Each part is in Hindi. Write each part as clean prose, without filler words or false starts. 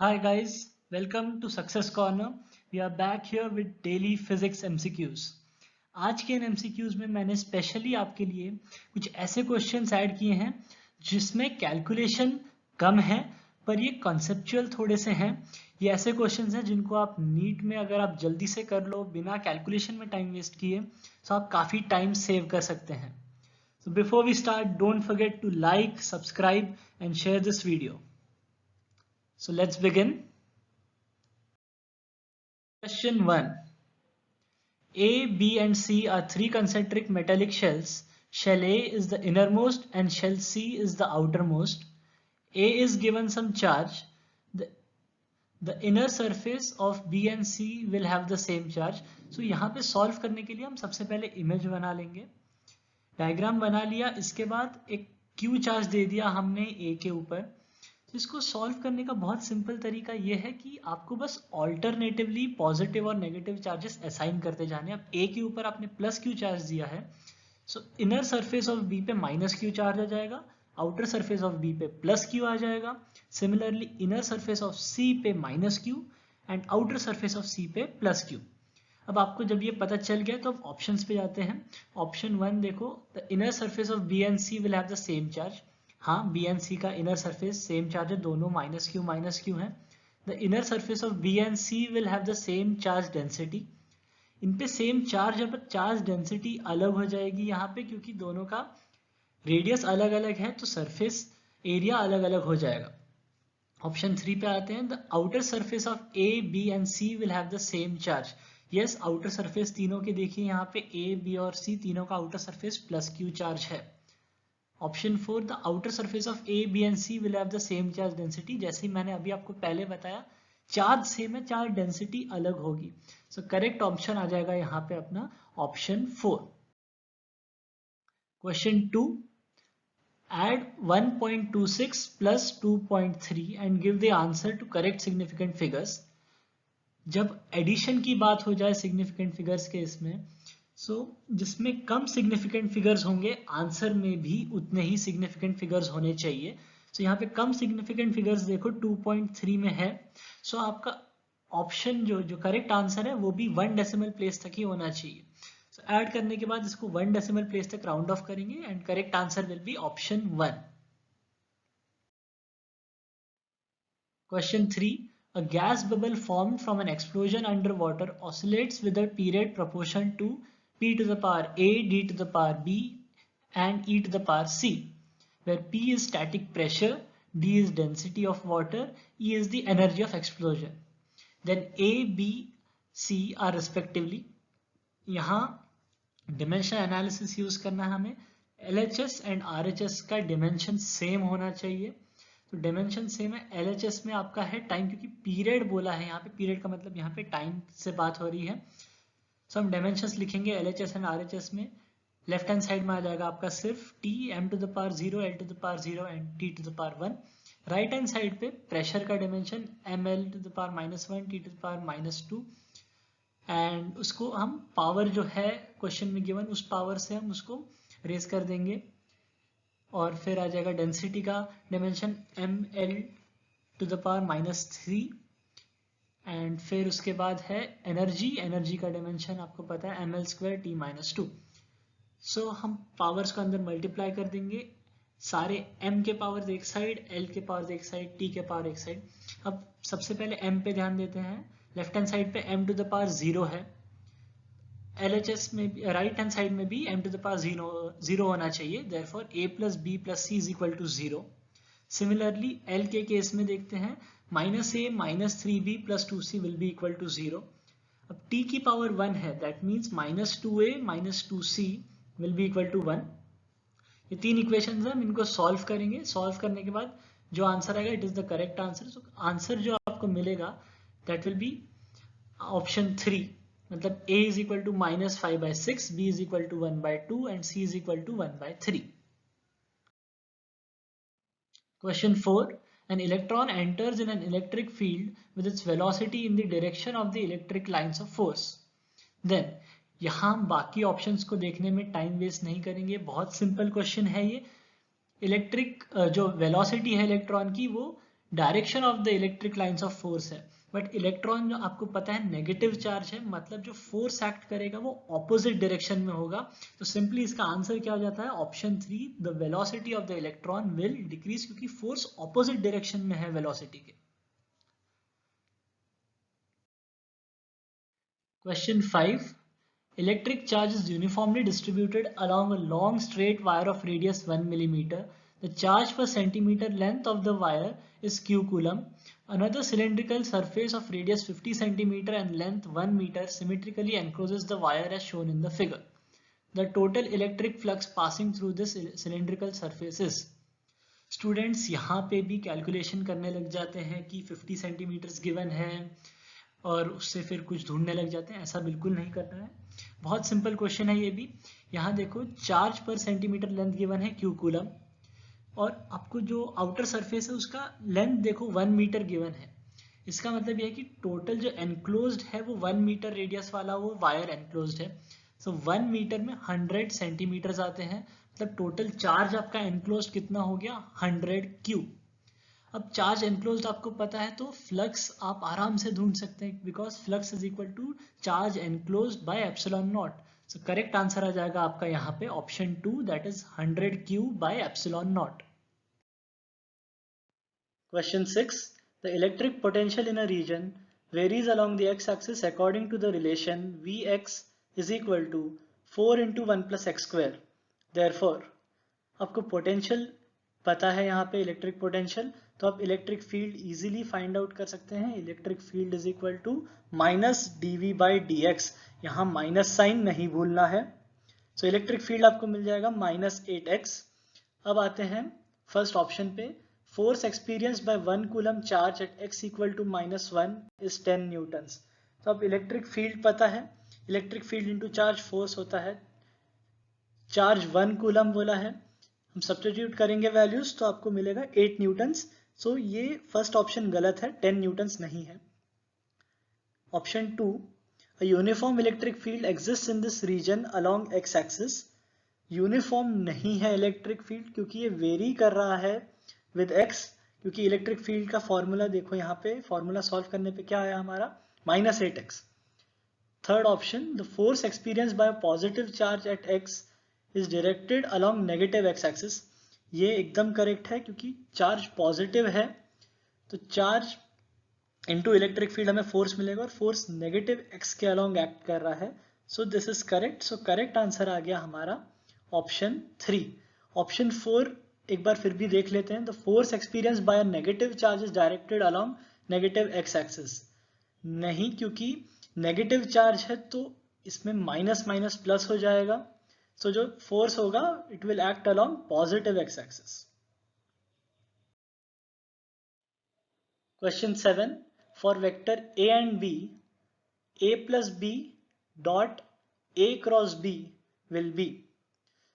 Hi guys, welcome to Success Corner. We are back here with daily physics MCQs. आज के इन MCQs में मैंने स्पेशली आपके लिए कुछ ऐसे क्वेश्चंस ऐड किए हैं जिसमें कैलकुलेशन कम है पर ये कॉन्सेप्चुअल थोड़े से हैं। ये ऐसे क्वेश्चंस हैं जिनको आप नीट में अगर आप जल्दी से कर लो बिना कैलकुलेशन में टाइम वेस्ट किए तो आप काफ़ी टाइम सेव कर सकते हैं। So before we start, don't forget to like, subscribe and share this video. So let's begin. Question 1. A, B and C are three concentric metallic shells. Shell A is the innermost and shell C is the outermost. A is given some charge. The inner surface of B and C will have the same charge. So यहाँ पे solve करने के लिए हम सबसे पहले image बना लेंगे. डायग्राम बना लिया, इसके बाद एक Q चार्ज दे दिया हमने A के ऊपर। तो इसको सॉल्व करने का बहुत सिंपल तरीका ये है कि आपको बस ऑल्टरनेटिवली पॉजिटिव और नेगेटिव चार्जेस असाइन करते जाने। अब ए के ऊपर आपने प्लस क्यू चार्ज दिया है, so inner surface of B पे माइनस क्यू चार्ज आ जाएगा, आउटर सरफेस ऑफ बी पे प्लस क्यू आ जाएगा। Similarly inner surface of C पे minus Q and outer surface of C पे प्लस क्यू। अब आपको जब ये पता चल गया तो अब ऑप्शंस पे जाते हैं। ऑप्शन 1 देखो, the inner surface of B and C will have the same charge. हाँ, बी एंड सी का इनर सरफेस सेम चार्ज है, दोनों माइनस क्यू है। The inner surface of B and C will have the same charge density. इन पे सेम चार्ज है पर चार्ज डेंसिटी अलग हो जाएगी यहाँ पे, क्योंकि दोनों का रेडियस अलग अलग है तो सरफेस एरिया अलग अलग हो जाएगा। ऑप्शन 3 पे आते हैं, the outer surface of A, B and C will have the same charge. Yes, outer surface तीनों के देखिए यहाँ पे ए, बी और सी तीनों का outer surface plus Q charge है। Option 4, the outer surface of A, B and C will have the same charge density. जैसे ही मैंने अभी आपको पहले बताया, चार्ज सेम है, चार्ज डेंसिटी अलग होगी। सो करेक्ट ऑप्शन आ जाएगा यहाँ पे अपना option 4। Question 2, add 1.26 plus 2.3 and give the answer to correct significant figures. जब एडिशन की बात हो जाए सिग्निफिकेंट फिगर्स के इसमें, जिसमें कम सिग्निफिकेंट फिगर्स होंगे आंसर में भी उतने ही सिग्निफिकेंट फिगर्स होने चाहिए। यहाँ पे कम सिग्निफिकेंट फिगर्स देखो 2.3 में है। आपका ऑप्शन जो करेक्ट आंसर है वो भी 1 डेसिमल प्लेस तक ही होना चाहिए। ऐड करने के बाद इसको 1 डेसिमल प्लेस तक राउंड ऑफ करेंगे and correct answer will be option 1। Question 3. A gas bubble formed from an explosion underwater oscillates with a period proportion to p to the power a, d to the power b and e to the power c, where p is static pressure, d is density of water, e is the energy of explosion. Then a, b, c are respectively. यहाँ dimension analysis यूज करना है हमें। LHS एंड RHS का dimension सेम होना चाहिए। तो डिमेंशन सेम है। LHS में आपका है टाइम, क्योंकि पीरियड बोला है यहाँ पे, पीरियड का मतलब यहाँ पे टाइम से बात हो रही है। हम डायमेंशंस लिखेंगे LHS एंड RHS में। लेफ्ट हैंड साइड में आ जाएगा आपका सिर्फ T, m to the power 0, l to the power 0 and T to the power 1। Right hand side पे प्रेशर का dimension ml to the power -1, T to the power -2 and उसको हम पावर जो है क्वेश्चन में गिवन उस पावर से हम उसको रेज कर देंगे। और फिर आ जाएगा डेंसिटी का dimension ml to the power -3 and फिर उसके बाद है एनर्जी का डिमेंशन आपको पता है ml² t-2। हम पावर्स को अंदर मल्टीप्लाई कर देंगे, सारे m के पावर्स एक साइड, l के पावर्स एक साइड, t के पावर एक साइड। अब सबसे पहले m पे ध्यान देते हैं। लेफ्ट हैंड साइड पे m to the power 0 है, LHS में भी राइट हैंड साइड में भी m to the power 0 होना चाहिए, therefore a plus b plus c is equal to 0। Similarly L के केस में देखते हैं, -a -3b plus 2c will be equal to 0। अब t की पावर 1 है, that means -2a -2c will be equal to 1। ये तीन इक्वेशंस हैं, हम इनको सॉल्व करेंगे। सॉल्व करने के बाद जो आंसर आएगा it is the correct answer. So answer जो आपको मिलेगा दैट विल बी ऑप्शन 3, मतलब a is equal to -5/6, b is equal to 1/2 and c is equal to 1/3। Question 4. An electron enters in an electric field with its velocity in the direction of the electric lines of force. Then यहाँ हम बाकी ऑप्शंस को देखने में टाइम वेस्ट नहीं करेंगे, बहुत सिंपल क्वेश्चन है ये। इलेक्ट्रिक जो वेलोसिटी है इलेक्ट्रॉन की वो direction of the electric lines of force है, बट इलेक्ट्रॉन जो आपको पता है नेगेटिव चार्ज है, मतलब जो फोर्स एक्ट करेगा वो ऑपोजिट डायरेक्शन में होगा। तो सिंपली इसका आंसर क्या हो जाता है, option 3, the velocity of the electron will decrease, क्योंकि फोर्स ऑपोजिट डायरेक्शन में है वेलोसिटी के। Question 5. Electric charge is uniformly distributed along a long straight wire of radius 1 mm. The charge per centimeter length of the wire is q coulomb. Another cylindrical surface of radius 50 cm and length 1 meter symmetrically encloses the wire as shown in the figure. The total electric flux passing through this cylindrical surface is. Students यहाँ पे भी कैलकुलेशन करने लग जाते हैं कि 50 सेंटीमीटर्स गिवन है और उससे फिर कुछ ढूंढने लग जाते हैं। ऐसा बिल्कुल नहीं करना है, बहुत सिंपल क्वेश्चन है ये भी। यहाँ देखो चार्ज पर सेंटीमीटर लेंथ गिवन है q कूलम, और आपको जो आउटर सरफेस है उसका लेंथ देखो 1 मीटर गिवन है। इसका मतलब यह है कि टोटल जो एनक्लोज्ड है वो 1 मीटर रेडियस वाला वो वायर एनक्लोज्ड है। सो 1 मीटर में 100 सेंटीमीटर आते हैं, मतलब टोटल चार्ज आपका एनक्लोज्ड कितना हो गया, 100 क्यू। अब चार्ज एनक्लोज्ड आपको पता है तो फ्लक्स आप आराम से ढूंढ सकते हैं, because flux is equal to charge enclosed by epsilon naught. So correct answer आ जाएगा आपका यहाँ पे option 2, that is 100 Q by epsilon naught. Question 6. The electric potential in a region varies along the x-axis according to the relation Vx is equal to 4 into 1 plus x square. Therefore, आपको पोटेंशियल पता है यहाँ पे इलेक्ट्रिक पोटेंशियल, तो आप electric field easily find out कर सकते हैं। Electric field is equal to minus dv by dx, यहाँ माइनस साइन नहीं भूलना है। सो इलेक्ट्रिक फील्ड आपको मिल जाएगा माइनस 8x। अब आते हैं फर्स्ट ऑप्शन पे, force experience by 1 coulomb charge at x equal to -1 is 10 newtons. तो अब इलेक्ट्रिक फील्ड पता है, electric field into charge force होता है, चार्ज 1 कूलम बोला है, हम सब्स्टिट्यूट करेंगे वैल्यूज तो आपको मिलेगा 8 न्यूटन्स। सो ये फर्स्ट ऑप्शन गलत है, 10 न्यूटन्स नहीं है। Option 2, a uniform electric field exists in this region along x axis. Uniform नहीं है इलेक्ट्रिक फील्ड क्योंकि ये वेरी कर रहा है विद x, क्योंकि इलेक्ट्रिक फील्ड का फॉर्मूला देखो यहाँ पे, फॉर्मूला सॉल्व करने पे क्या आया हमारा, -8x। Third option, the force experience by positive charge at x is directed along negative X axis. ये एकदम करेक्ट है क्योंकि चार्ज पॉजिटिव है तो चार्ज इनटू इलेक्ट्रिक फील्ड हमें फोर्स मिलेगा और फोर्स नेगेटिव एक्स के अलोंग एक्ट कर रहा है। So this is correct. So correct answer आ गया हमारा ऑप्शन 3। ऑप्शन 4 एक बार फिर भी देख लेते हैं, the force experience by negative charge is directed along negative X axis. नहीं, क्योंकि नेगेटिव चार्ज है तो इसमें माइनस माइनस प्लस हो जाएगा, सो जो फोर्स होगा it will act along positive x axis. Question 7, for vector a and b, a plus b dot a cross b will be.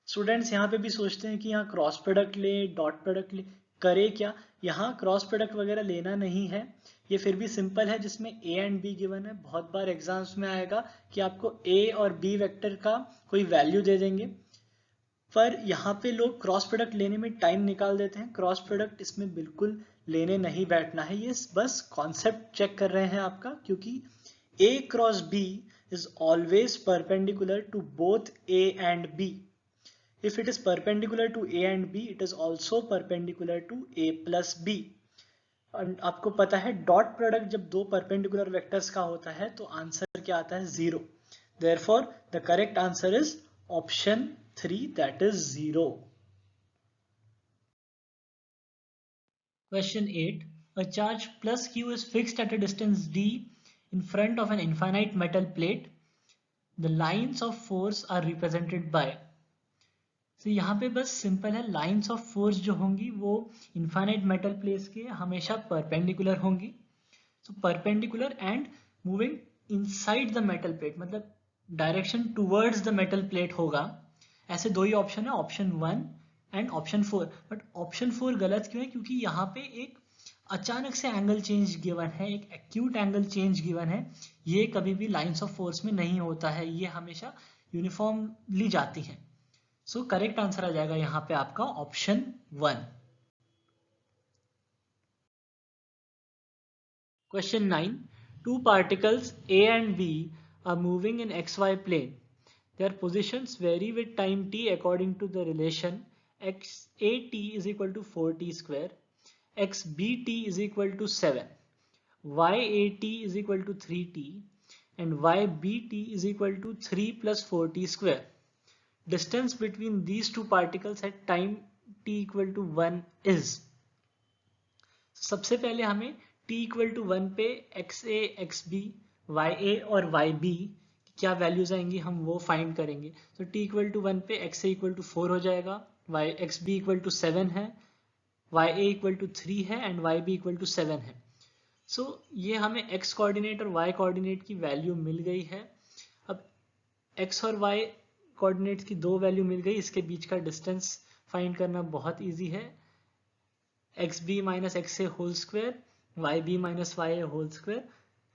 Students यहाँ पे भी सोचते हैं कि यहाँ क्रॉस प्रोडक्ट ले, डॉट प्रोडक्ट ले, करे क्या, यहाँ क्रॉस प्रोडक्ट वगैरह लेना नहीं है, ये फिर भी सिंपल है जिसमें a एंड b गिवन है। बहुत बार एग्जाम्स में आएगा कि आपको a और b वेक्टर का कोई वैल्यू दे देंगे, पर यहाँ पे लोग क्रॉस प्रोडक्ट लेने में टाइम निकाल देते हैं। क्रॉस प्रोडक्ट इसमें बिल्कुल लेने नहीं बैठना है, ये बस कॉन्सेप्ट चेक कर रहे हैं आपका, क्योंकि a cross b is always perpendicular to both a and b. If it is perpendicular to a and b, it is also perpendicular to a plus b. आपको पता है डॉट प्रोडक्ट जब दो परपेंडिकुलर वेक्टर्स का होता है तो आंसर क्या आता है, 0। Therefore, the correct answer is option 3, that is 0. Question 8. A charge plus q is fixed at a distance d in front of an infinite metal plate. The lines of force are represented by. तो यहाँ पे बस सिंपल है, लाइंस ऑफ फोर्स जो होंगी वो इनफाइनाइट मेटल प्लेट के हमेशा परपेंडिकुलर होंगी। So perpendicular and moving inside the metal plate, मतलब direction towards the metal plate होगा। ऐसे दो ही ऑप्शन है, option 1 and option 4। But option 4 गलत क्यों है, क्योंकि यहाँ पे एक अचानक से एंगल चेंज गिवन है, एक एक्यूट एंगल चेंज गिवन है। ये कभी भी लाइंस ऑफ फोर्स में नहीं होता है, ये हमेशा यूनिफॉर्मली जाती हैं। सो करेक्ट आंसर आ जाएगा यहाँ पे आपका option 1। Question 9. Two particles A and B are moving in xy plane. Their positions vary with time t according to the relation xat is equal to 4t square, xbt is equal to 7, yat is equal to 3t, and ybt is equal to 3 plus 4t square. Distance between these two particles at time t equal to 1 is. सबसे पहले हमें t इक्वल टू 1 पे xa, xb, ya और yb क्या वैल्यूज आएंगी हम वो फाइंड करेंगे. तो t इक्वल टू 1 पे xa इक्वल टू 4 हो जाएगा, xb इक्वल टू 7 है, ya इक्वल टू 3 है एंड yb इक्वल टू 7 है. सो ये हमें x कोऑर्डिनेट और y कोऑर्डिनेट की वैल्यू मिल गई है. अब x और y कोऑर्डिनेट की दो वैल्यू मिल गई, इसके बीच का डिस्टेंस फाइंड करना बहुत इजी है. xb minus xa whole square, yb minus ya whole square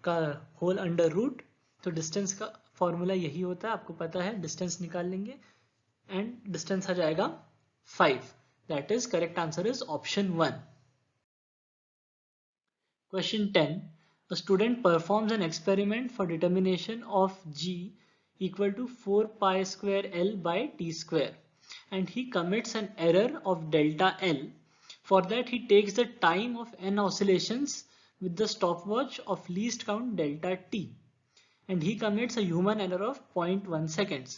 का होल अंडर रूट. तो डिस्टेंस का फॉर्मूला यही होता है, आपको पता है. डिस्टेंस निकाल लेंगे एंड डिस्टेंस आ जाएगा 5. That is correct answer is option 1. Question 10. A student performs an experiment for determination of g equal to 4 pi square L by t square and he commits an error of delta L. For that he takes the time of n oscillations with the stopwatch of least count delta t and he commits a human error of 0.1 seconds.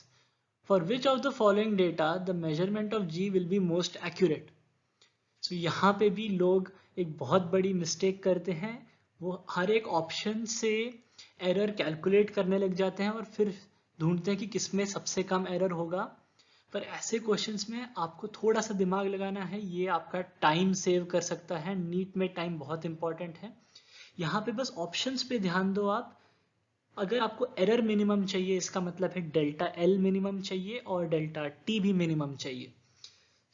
For which of the following data the measurement of g will be most accurate? So यहाँ पे भी लोग एक बहुत बड़ी मिस्टेक करते हैं. वो हर एक ऑप्शन से एरर कैलकुलेट करने लग जाते हैं और फिर ढूंढते हैं कि किसमें सबसे कम एरर होगा. पर ऐसे क्वेश्चंस में आपको थोड़ा सा दिमाग लगाना है, ये आपका टाइम सेव कर सकता है. नीट में टाइम बहुत इंपॉर्टेंट है. यहाँ पे बस ऑप्शंस पे ध्यान दो आप. अगर आपको एरर मिनिमम चाहिए इसका मतलब है डेल्टा एल मिनिमम चाहिए और डेल्टा टी भी मिनिमम चाहिए.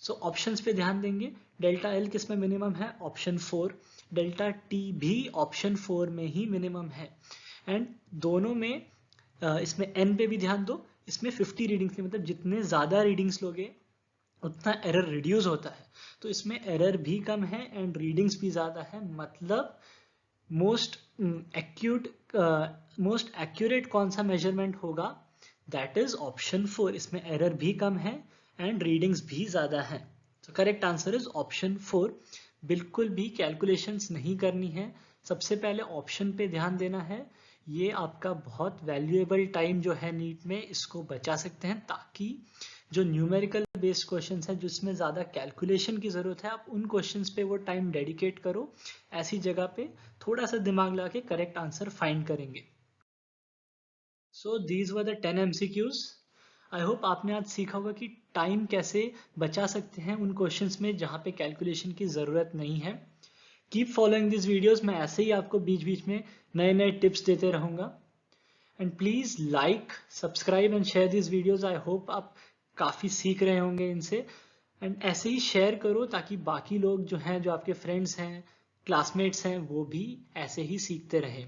सो ऑप्शंस पे ध्यान देंगे. डेल्टा एल किस में मिनिमम है? ऑप्शन 4. डेल्टा टी भी ऑप्शन 4 में ही मिनिमम है. एंड दोनों में इसमें एन पे भी ध्यान दो. इसमें 50 रीडिंग्स मतलब जितने ज़्यादा रीडिंग्स लोगे उतना एरर रिड्यूस होता है. तो इसमें एरर भी कम है एंड रीडिंग्स भी ज़्यादा है. मतलब मोस्ट एक्यूरेट कौन सा मेजरमेंट होगा? That is option 4. इसमें एरर भी कम है एंड रीडिंग्स भी ज़्यादा है. तो करेक्ट आंसर इज ऑप्शन 4. बिल्कुल भी कैलकुलेशंस नहीं करनी है. सबसे पहले ऑप्शन पे ध्यान देना है. ये आपका बहुत वैल्यूएबल टाइम जो है नीट में इसको बचा सकते हैं, ताकि जो न्यूमेरिकल बेस्ड क्वेश्चंस है जिसमें ज़्यादा कैलकुलेशन की ज़रूरत है आप उन क्वेश्चंस पे वो टाइम डेडिकेट करो. ऐसी जगह पे थोड़ा सा दिमाग लगा के करेक्ट आंसर फाइंड करेंगे. So these were the 10 MCQs. I hope आपने आज सीखा होगा कि टाइम कैसे बचा सकते हैं उन क्वेश्चंस में जहाँ पे कैलकुलेशन की ज़रूरत नहीं है. Keep following this videos. मैं ऐसे ही आपको बीच बीच में नए नए टिप्स देते रहूँगा. And please like, subscribe and share this videos. I hope आप काफ़ी सीख रहे होंगे इनसे. एंड ऐसे ही शेयर करो ताकि बाकी लोग जो हैं, जो आपके फ्रेंड्स हैं, क्लासमेट्स हैं, वो भी ऐसे ही सीखते रहें.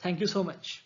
Thank you so much.